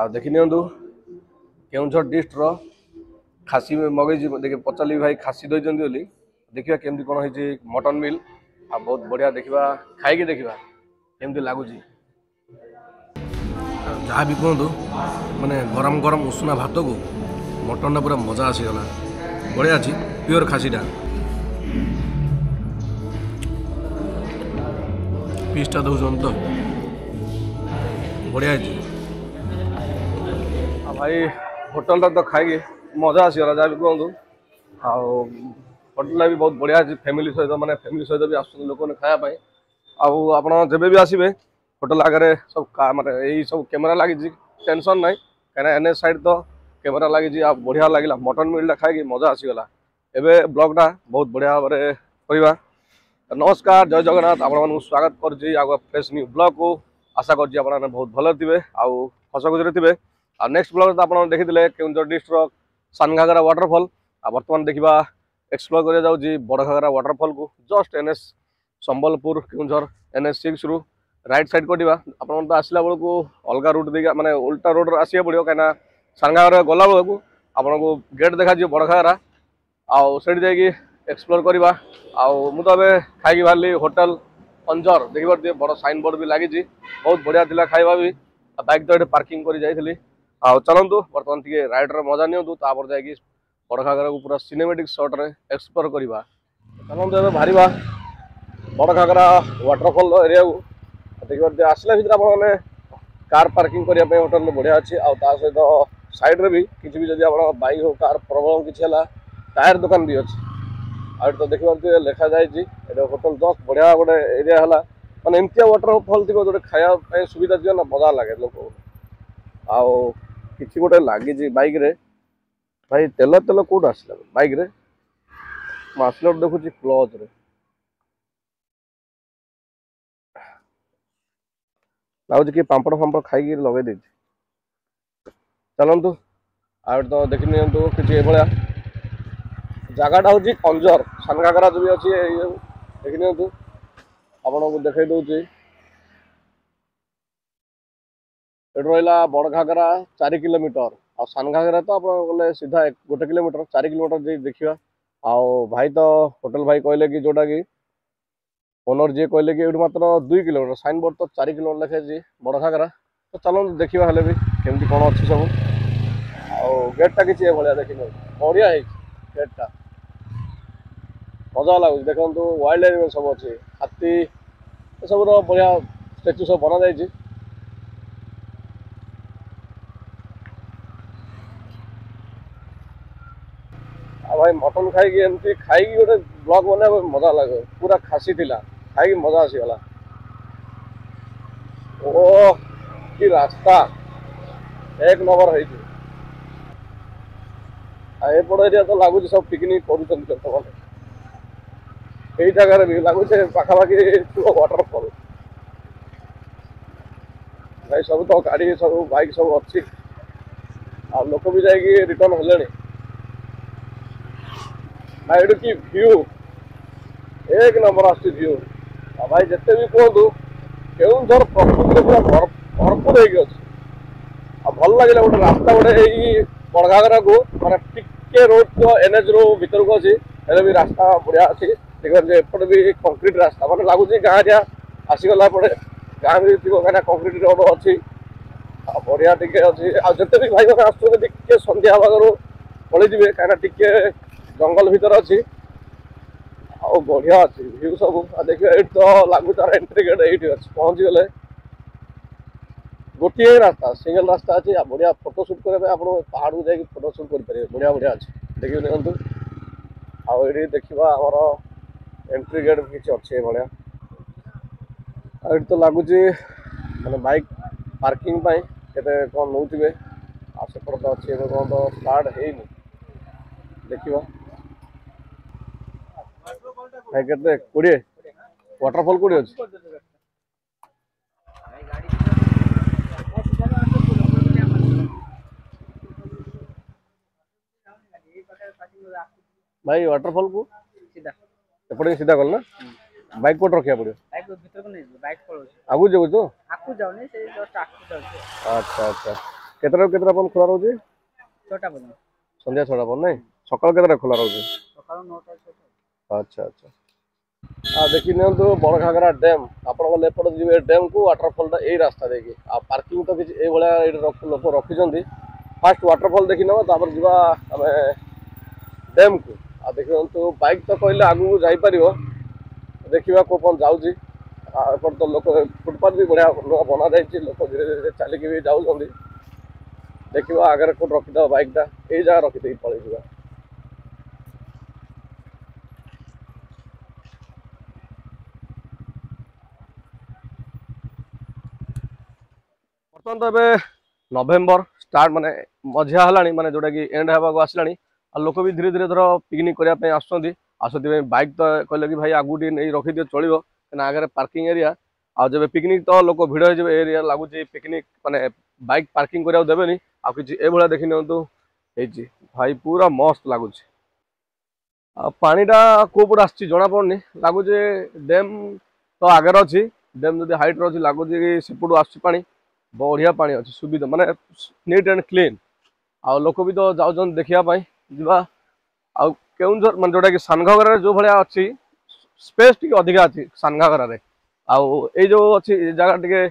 देखि नियंतु केउझर डिस्ट्र खासी मगेजी देखे पचारि भाई खासी दई बोली देखिए केमती कौन है मटन मिल आ बहुत बढ़िया देखा खाई देखा केमती लगुच जहाँ भी कहतु माने गरम गरम उषुना भात को मटन पूरा मजा आसीगला बढ़िया अच्छी प्योर खासीटा पीसटा दौन तो बढ़िया भाई होटल तो खाई मजा आसीगला जहाँ भी कहतु होटल भी बहुत बढ़िया अच्छी फैमिली सहित माने फैमिली सहित भी आस लोक खायापी आप भी आसबे होटल आगे सब माने यही सब कैमेरा लगी टेंशन ना कहीं एनएच साइड तो कैमेरा लगी बढ़िया लगे मटन मिलटा खाई मजा आसीगला एवं ब्लॉगटा बहुत बढ़िया भाव में करवा नमस्कार जय जगन्नाथ आपण स्वागत कर फ्रेश न्यू ब्लॉग को आशा कर बहुत भल थे आउ हस खुशी थे आ नेक्स्ट ब्लॉग तो आप देखी केउझर डिस्ट्रिक्ट सानघागरा वाटरफॉल आ बर्तमान देखा एक्सप्लोर कर जाऊँगी बड़घागरा वाटरफॉल को just NH Sambalpur Keonjhar NH6 रु राइट साइड कटा आप आसला बेलू अलग रूट देखा माने उल्टा रोड आसा पड़ो कहीं सानघागरा गला बेलू आपन को गेट देखा बड़घागरा आउ एक्सप्लोर करवा मुझे खाई बाहरी होटल अंजर देखिए बड़ साइन बोर्ड भी लगी बहुत बढ़िया थी खाଇବା भी बाइक तो ये पार्किंग कर जाइली चलतु बर्तमान टे राइड्र मजा नियंतु तापर जाकि बड़घागरा को पूरा सिनेमेटिक शॉट रे एक्सप्लोर करवा चलतु ए बाहर बड़घागरा वाटरफॉल एरिया को देखिए आसला भर आपने कार पार्किंग करने होटल बढ़िया अच्छी सहित साइड भी किसी भी जब आप बाइक हो कार प्रॉब्लम किसी है टायर दुकान भी अच्छी आ तो देखिए लिखा जाए होटल जस्ट बढ़िया गोटे एरिया है मैंने एमती वाटरफॉल थी जो खाया सुविधा थी ना मजा लगे लोक आउ कि गोटे लगी बाइक रे भाई तेल तेल कौट आसला बाइक रे आसला देखुची क्लच रे लगुच कि पापड़ फापड़ खाई लगे दे चलतु आ तो देखी नियंतु कि भाया जगटा हूँ कंजर सानघागरा जो भी अच्छी देखी नियंतु आपन को देखई दूसरी रहा बड़घागरा 4 किलोमीटर आ सानघागरा तो आप गले सीधा 1 किलोमीटर 4 किलोमीटर देखा भाई तो होटल भाई कहले कि जोटा कि ओनर जी कहले कि ये मात्र 2 किलोमीटर साइन बोर्ड तो 4 किलोमीटर लिखे बड़घागरा तो चलते देखा हेल्ले भी केमती कौन अच्छी सब गेटा किसी भाया देखी बढ़िया है गेटा मजा लगुच देखो वाइल्ड एनिमल सब अच्छी हाथी सब बढ़िया स्टेचू सब बना जाए भाई मटन खाई गोटे ब्लॉग बना मजा लगे पूरा खासी थिला खाई मजा आसीगला ओ कि रास्ता एक नंबर है एपट एरिया तो लगुच सब पिकनिक कर जगह भी लगुच पाखापाखि वाटरफॉल भाई सब तो गाड़ी सब बाइक सब अच्छी आ लोक भी जाकि रिटर्न हेले भाई कि व्यू एक नंबर आस व्यू भाई जिते भी कहतु केउझर प्रकृति पूरा भरपूर हो भल लगे गोटे रास्ता गोटे बड़घागरा को मैंने टिके रोड तो NH रो भर को अच्छी भी रास्ता बढ़िया अच्छी देखिए एपटे भी कंक्रीट रास्ता मतलब लगुच गाँव आसीगला पड़े गाँव भी थी कहीं कंक्रीट रोड अच्छी बढ़िया टिके अच्छी आते भी भाई मैंने आसुँचे सन्ध्या भागर पलैजे कहीं टिके जंगल भीतर अच्छी बढ़िया अच्छी व्यू सब देखिए ये तो लगुच एंट्री गेट ये अच्छी पहुँची गले गोटे रास्ता सिंगल रास्ता अच्छी बढ़िया फोटोशूट करने आप पहाड़ को जाकि फोटोशूट करेंगे बढ़िया बढ़िया अच्छी देखिए देखो आगे देखा आमर एंट्री गेट किसी अच्छे भाया ये तो लगुच मैंने बाइक पार्किंग के कौन नौथे आसपट तो अच्छे कौन तो स्टार्ट है देखा भाई के 20 वाटरफॉल कौटे अच्छे भाई वाटरफॉल को एपटे सीधा गल ना बाइक कोट रखा पड़ो बाइक भीतर को नहीं बाइक पड़ो आगु जाऊ तो आगु जाऊ नहीं से जस्ट आगु जाऊ अच्छा अच्छा केतरा केतरा अपन खुला रहउची 6टा पर्यंत संध्या 6टा पर नहीं सकाळ केतरा खुला रहउची सकाळ 9टा 6टा अच्छा अच्छा आ देखि नियंतु बड़ घागरा डैम आपण गले एपट जिवे डैम को वाटरफॉल टा एई रास्ता देखि आ पार्किंग तो किछ ए भला ए लोक रखि जंदी फास्ट वाटरफॉल देखि नबा तापर जिवा हमें डैम को आ देखियंतु बाइक तो कहले आगु जाई परियो देखिबा कोन जाउची एपट तो लोक फुटपाथ भी बढ़िया बना जाइए लोक धीरे धीरे चलिकी भी जाऊँगी देखा आगे कौट रखीद बाइकटा यही जगह रखीदे पलि जा बर्तमान तो ये नवेम्बर स्टार्ट माने मझिया है माने जोटा कि एंड होगा आसला लोक भी धीरे धीरे धर पिकनिक करने आसुँच बाइक तो कहले कि भाई आगू नहीं रखीदे चलो क्या आगे पार्किंग एरिया आ जब पिकनिक तो लोक भिड़ हो एरिया लगुच पिकनिक माने बाइक पार्किंग करा देवेनि आ कि देखी नियंतु भाई पूरा मस्त लगुच पानीटा कोपट आसी जना पड़नी लगुच डैम तो आगे अच्छी डैम जो हाइट अच्छी लगुच सेपटू आस बढ़िया पानी अच्छी सुविधा माने नीट एंड क्लीन आ लोक भी तो जाऊँ देखापी जा केउझर मान जोटा कि सानघागरा जो भाया अच्छी स्पेस टी अधिका अच्छी सानघागरा आई जो अच्छी जगह टे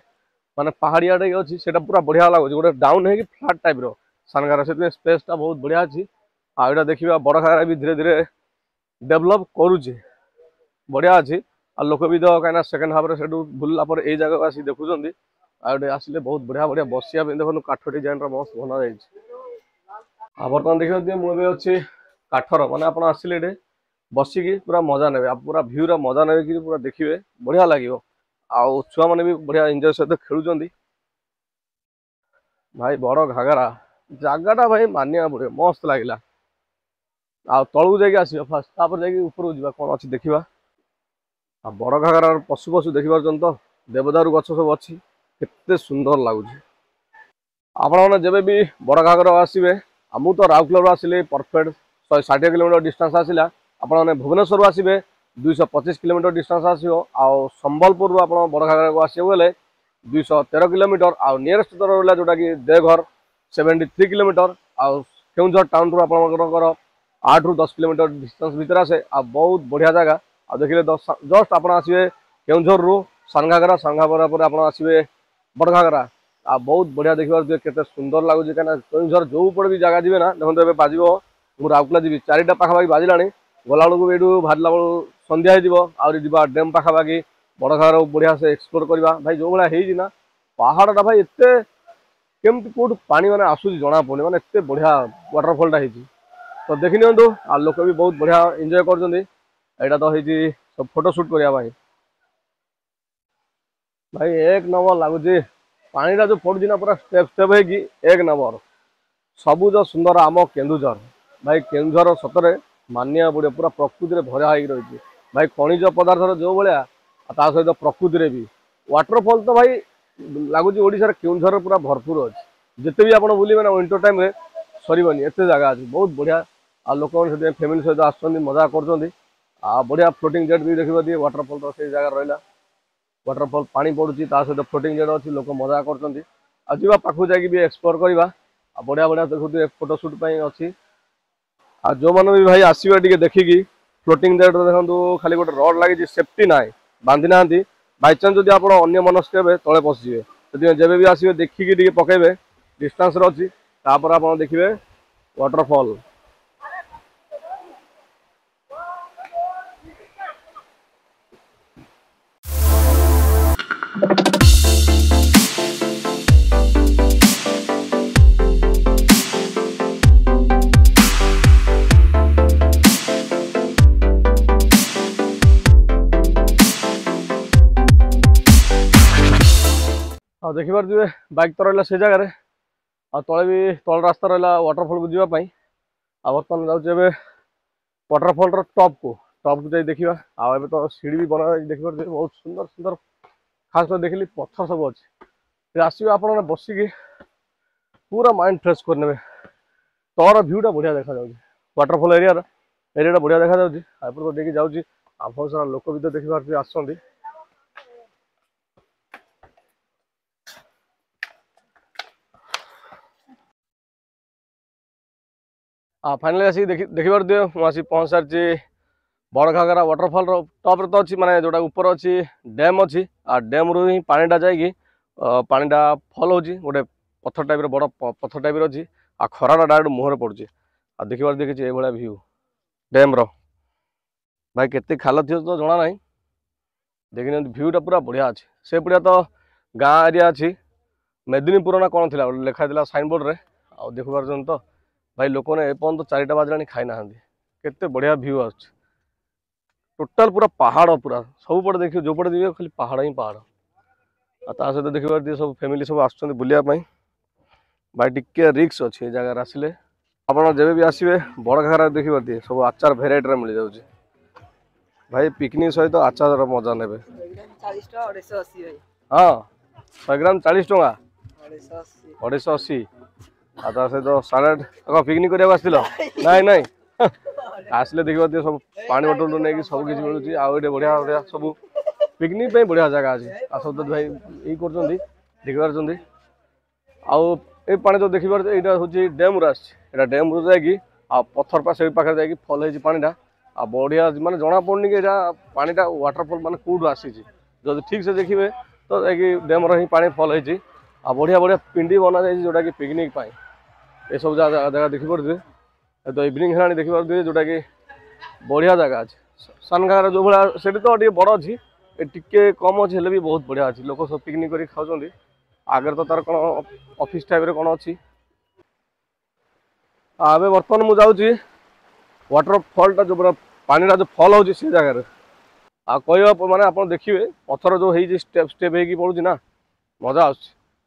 माने पहाड़िया टे अच्छी से पूरा बढ़िया लगुच गोटे डाउन है फ्लाट टाइप रो सानघागरा से स्पेसटा बहुत बढ़िया अच्छी आईटा देखा बड़ घागरा भी धीरे धीरे डेभलप करुचे बढ़िया अच्छी आ लोक भी तो कहीं सेकेंड हाफ से बुलला ये जगह आसी देखुं आगे आसिले बहुत बढ़िया बढ़िया बसिया देखो काठ डिजाइन मस्त बना जाए बर्तमान देखिए मुझे अच्छी काठर माने आप आसिले बसिकी पूरा मजा ने पूरा भ्यूर मजा ने कि पूरा देखिए बढ़िया लगे आउ छुआ मैंने भी बढ़िया एंजय सहित खेलुं भाई बड़ घागरा जगटा भाई मानिया पड़े मस्त लगे आ तलू जाके आस फास्ट ऊपर जा कौन अच्छी देखा बड़ घागरा पशु पशु देखी पार्छ तो देवदारू गछ सब अच्छी केते सुंदर लगुच आपण जब भी बड़ घागरा आसवे मु तो राउरकेला आसिले परफेक्ट 160 किलोमीटर डिस्टेंस आसला आपने भुवनेश्वर आसवे 225 किलोमीटर डिस्टेंस आसो आ संबलपुर आप बड़ घागरा को आसवे बोले 213 किलोमीटर आ नियरेस्ट तो रहा जोटा कि देवघर 73 किलोमीटर आ केउझर टाउन रू आप 8 ରୁ 10 किलोमीटर डिस्टेंस भीतर आसे आ बहुत बढ़िया जगह आ देखिले जस्ट आप आसवे केउझर रू सानघागरा सानघागरा पर आप आसवे बड़ घागरा आ बहुत बढ़िया देखिए केते सुंदर लगुच कहीं केउझर जो पड़े भी जगह जी ना देखो ए बाजो मुझे राउरकेला जी 4टा पाखापाखि बाजिला गला बेलू ये बाहर बेलू संध्या हो डेम पाखापाखि बड़ घागरा बढ़िया से एक्सप्लोर करवा भाई जो भाई ना पहाड़ा भाई एत केमती कौट पानी मैंने आसूसी जना पड़े मैंने एत बढ़िया वाटरफॉलटा होती तो देखी नियंतु आ लोक भी बहुत बढ़िया एंजॉय कर तो होती सब फोटो शूट करने भाई एक नंबर लगुच पानीटा जो पड़ूना पूरा स्टेप स्टेप होगी एक नंबर सबुज सुंदर आम केन्दुझर भाई केन्दुझर सतरे मानिया पड़े पूरा प्रकृति में भरा हो रही भाई खनिज पदार्थर जो भाया सहित प्रकृति भी वाटरफॉल तो भाई लगुच ओडिशार केन्दुझर पूरा भरपूर अच्छी जिते भी आप बुले ना विंटर टाइम सरबनी एत जगह अच्छी बहुत बढ़िया आ लोक फैमिली सहित आस मजा कर बढ़िया फ्लोटिंग जेट भी देखिए वाटरफॉल तो से जगह रहा वाटरफॉल पानी पड़ुची सहित फ्लोटिंग जेट अच्छी लोक मजा कर पाखु जाकि एक्सप्लोर करवा बढ़िया बढ़िया देखुए फोटो शूट अच्छी आ जो मैंने भी भाई आसवे देखिकी फ्लोटिंग जेट देखो खाली गोटे रड लगी सेफ्टी ना बांधि ना बाई चान्स जब आप अन्य मनस्क तले पशिजे जब भी आसवे देखिकी पकेबे डिस्टेंस अच्छी तापर आप देखिए वाटरफॉल देखी पारे बाइक तो रहा से जगार तले भी तल रास्ता रहा वाटरफॉल को जीवाई बर्तमान जाऊे वाटरफॉल टॉप को जाए देखा आए तो सीढ़ी भी बना देखी पारे बहुत सुंदर सुंदर खास कर देखिली पत्थर सब अच्छे आसवे आप बसिकी पूरा माइंड फ्रेश करने तौर भ्यूटा बढ़िया देखा वाटरफॉल एरिया बढ़िया देखा तो देखिए जाऊँगी बहुत सारा लोक भी तो देखी पारे आसती फाइनाली आसिक देखिबार दिए मुझे पहुँच सारी बड़ घाघरा वाटरफॉल टॉप तो अच्छी माने जोटा ऊपर अच्छी डैम अच्छी आ डैम रु ही पानीटा जाकि पानीटा फॉल होची गोटे पत्थर टाइप बड़ पत्थर टाइप अच्छी आ खराटा डायरेक्ट मुहर पड़ुची आ देखिबार देखिए ये भ्यू डैम रो भाई केते खाल थी तो जना ना देखिए भ्यूटा पूरा बढ़िया अच्छे से पड़िया तो गाँ एरिया अच्छी मेदिनीपुर ना कौन थी लिखाई साइन बोर्ड रे आ देखिपार तो भाई लोक ने एपर्यंत 4टा बाजला खाई ना केते बढ़िया भ्यू आ टोटाल पूरा पहाड़ पूरा सब पटे देखिए जो पटे देखिए खाली पहाड़ ही पहाड़ आ सहित देखिए सब फैमिली सब आसुँच बुलायापी भाई टिके रिक्स अच्छे जगह आसिले आप जब भी आसवे बड़ घाघरा देखिए दिए सब आचार भेराइटी मिल जाऊँ भाई पिकनिक सहित आचार मजा ने हाँ 100 ग्राम 40 टंका 280 आ सहित सालाड पिकनिक करने नाई नाई आसले देखिए सब पानी बोतल नहीं सब किसी मिलूँ आगे बढ़िया बढ़िया सब पिकनिक बढ़िया जगह अच्छे आ सब भाई ये कर आउ ए पानी तो देखिबार यहाँ हूँ डैम रू आसा डैम रू जाकि पत्थर पा से पाखे जाकि फल हो पानीटा आ बढ़िया माने जना पड़नी कि पानीटा वाटरफॉल माने कौटू आसी जब ठीक से देखिए तो डैम री पानी फल होती आ बढ़िया बढ़िया पिंडी बना जाए जोटा कि पिकनिक ये सब जगह देखिए तो इवनिंग है देखिए जोटा कि बढ़िया जगह अच्छे सान घाघरा जो भाया से तो बड़ अच्छी टिके कम अच्छे भी बहुत बढ़िया अच्छी लोक सब पिकनिक कर खाऊँ आगे तो तार कौन ऑफिस टाइप रे कौन अच्छी आबे बर्तमान मुझे जाऊँगी वाटरफॉलटा जो पूरा पानीटा जो फल हो जगह आ कह माने आप देखिए पत्थर जो है स्टेप स्टेप हो पड़ू ना मजा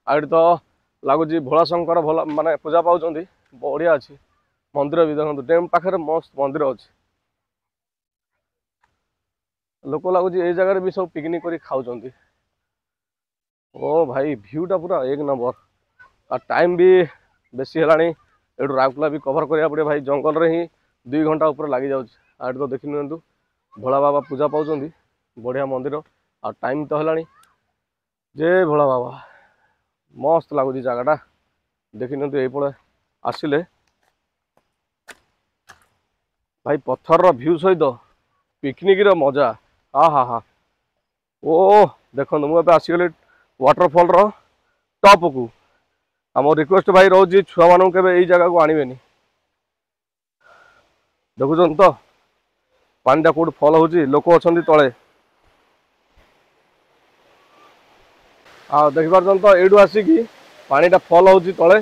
आठ तो लगुच भोला शंकर भला माने पूजा पाँच बढ़िया अच्छी मंदिर भी देखो डैम पाखे मस्त मंदिर अच्छे लोक लगुच ये जगह भी सब पिकनिक कर खाऊँ ओ भाई भ्यूटा पूरा 1 नंबर आ टाइम भी बेसी है राउरकेला भी कभर करा पड़े भाई जंगल रे ही 2 घंटा ऊपर लग जाऊँ आठ तो देखी नि भोला बाबा पूजा पाँच बढ़िया मंदिर आ टाइम तो है जे भोला बाबा मस्त लगुच जगहटा देखी नि ये आसिले भाई पत्थर भ्यू सहित पिकनिक मजा हा ओ देखो मुझे आसीगली वाटरफॉल टॉप को आम रिक्वेस्ट भाई रोज छुआ मान के यही जगह को आणवे देखुन तो पानीटा कौट फल हो लोक अच्छा तले देखिपार तो यू आसिक पानीटा फल हो तले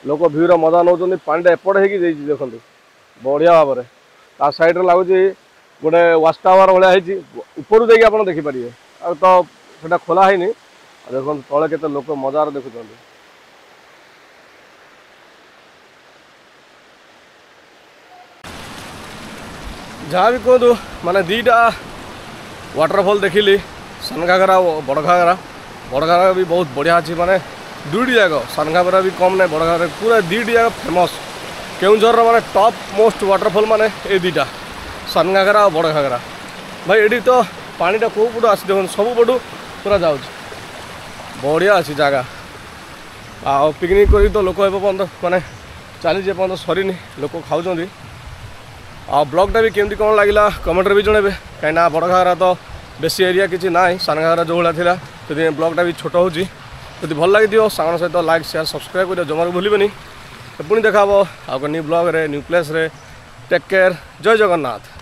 लोक भ्यूर मजा नौ पानीटा एपट हो देखो बढ़िया भाव में साइड लगुच गोटे वाच टावर भाई ऊपर जाकि आप देखिपारे आ तो सेटा खोला है देखो तले केते लोक मजार देखुं जहाँ भी कहूँ माने 2टा वाटरफॉल देखिली सान घाघरा बड़ घाघरा भी बहुत बढ़िया अच्छी माने 2टी जगह सान घाघरा भी कम नहीं बड़ घाघरा पूरा 2टी जगह फेमस केउझर माने टॉप मोस्ट वाटरफॉल माने ये 2टा सान घाघरा और बड़ घाघरा भाई ये तो पानीटा कौ पटू आसी देखो सब पटू पूरा जाऊँ बढ़िया अच्छी जगह आ पिकनिक कर तो लोक एपर्यंत माने चली एपर्यंत सरीनी लोक खाऊँ आ ब्लॉगटा भी केमती कौन लगे कमेंट भी जनइबे कहीं बड़ घाघरा तो बेसी एरिया किसी ना सान घाघरा जो भाया थी ब्लॉगटा भी छोट हो भल लगी सांग सहित लाइक शेयर सब्सक्राइब कर जमा भूलि पुणी देखा आगे न्यू ब्लॉग रे न्यू प्लेस रे टेक केयर जय जगन्नाथ।